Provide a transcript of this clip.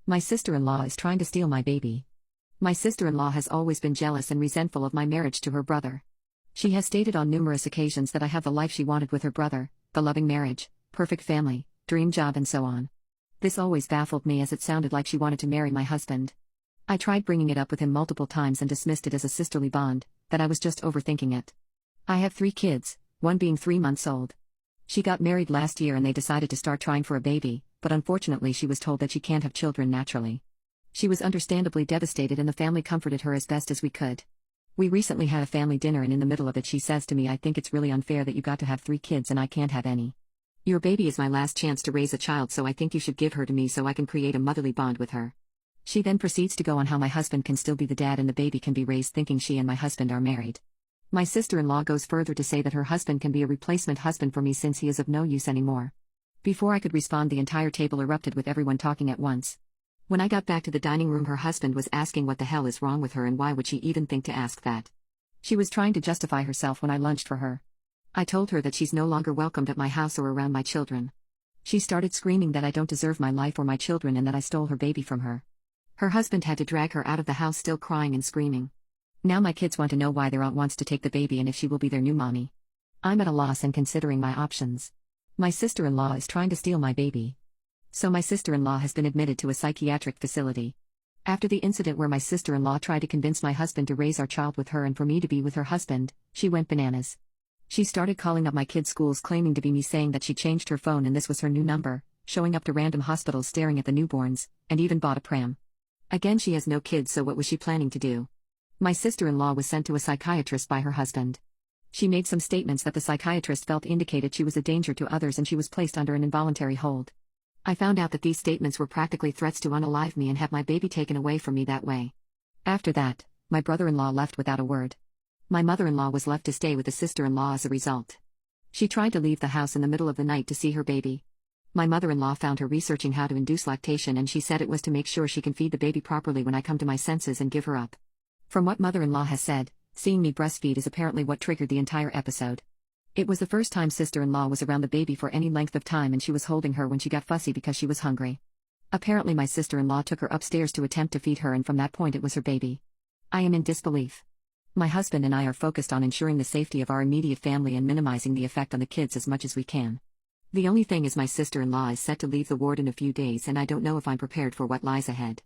My sister-in-law is trying to steal my baby. My sister-in-law has always been jealous and resentful of my marriage to her brother. She has stated on numerous occasions that I have the life she wanted with her brother, the loving marriage, perfect family, dream job and so on. This always baffled me as it sounded like she wanted to marry my husband. I tried bringing it up with him multiple times and dismissed it as a sisterly bond, that I was just overthinking it. I have 3 kids, one being 3 months old. She got married last year and they decided to start trying for a baby, but unfortunately she was told that she can't have children naturally. She was understandably devastated and the family comforted her as best as we could. We recently had a family dinner and in the middle of it she says to me, "I think it's really unfair that you got to have 3 kids and I can't have any. Your baby is my last chance to raise a child, so I think you should give her to me so I can create a motherly bond with her." She then proceeds to go on how my husband can still be the dad and the baby can be raised thinking she and my husband are married. My sister-in-law goes further to say that her husband can be a replacement husband for me since he is of no use anymore. Before I could respond, the entire table erupted with everyone talking at once. When I got back to the dining room, her husband was asking what the hell is wrong with her and why would she even think to ask that. She was trying to justify herself when I lunched for her. I told her that she's no longer welcomed at my house or around my children. She started screaming that I don't deserve my life or my children and that I stole her baby from her. Her husband had to drag her out of the house still crying and screaming. Now my kids want to know why their aunt wants to take the baby and if she will be their new mommy. I'm at a loss and considering my options. My sister-in-law is trying to steal my baby. So my sister-in-law has been admitted to a psychiatric facility. After the incident where my sister-in-law tried to convince my husband to raise our child with her and for me to be with her husband, she went bananas. She started calling up my kids' schools claiming to be me, saying that she changed her phone and this was her new number, showing up to random hospitals staring at the newborns, and even bought a pram. Again, she has no kids, so what was she planning to do? My sister-in-law was sent to a psychiatrist by her husband. She made some statements that the psychiatrist felt indicated she was a danger to others and she was placed under an involuntary hold. I found out that these statements were practically threats to unalive me and have my baby taken away from me that way. After that, my brother-in-law left without a word. My mother-in-law was left to stay with the sister-in-law as a result. She tried to leave the house in the middle of the night to see her baby. My mother-in-law found her researching how to induce lactation and she said it was to make sure she can feed the baby properly when I come to my senses and give her up. From what mother-in-law has said, seeing me breastfeed is apparently what triggered the entire episode. It was the first time sister-in-law was around the baby for any length of time and she was holding her when she got fussy because she was hungry. Apparently my sister-in-law took her upstairs to attempt to feed her and from that point it was her baby. I am in disbelief. My husband and I are focused on ensuring the safety of our immediate family and minimizing the effect on the kids as much as we can. The only thing is my sister-in-law is set to leave the ward in a few days and I don't know if I'm prepared for what lies ahead.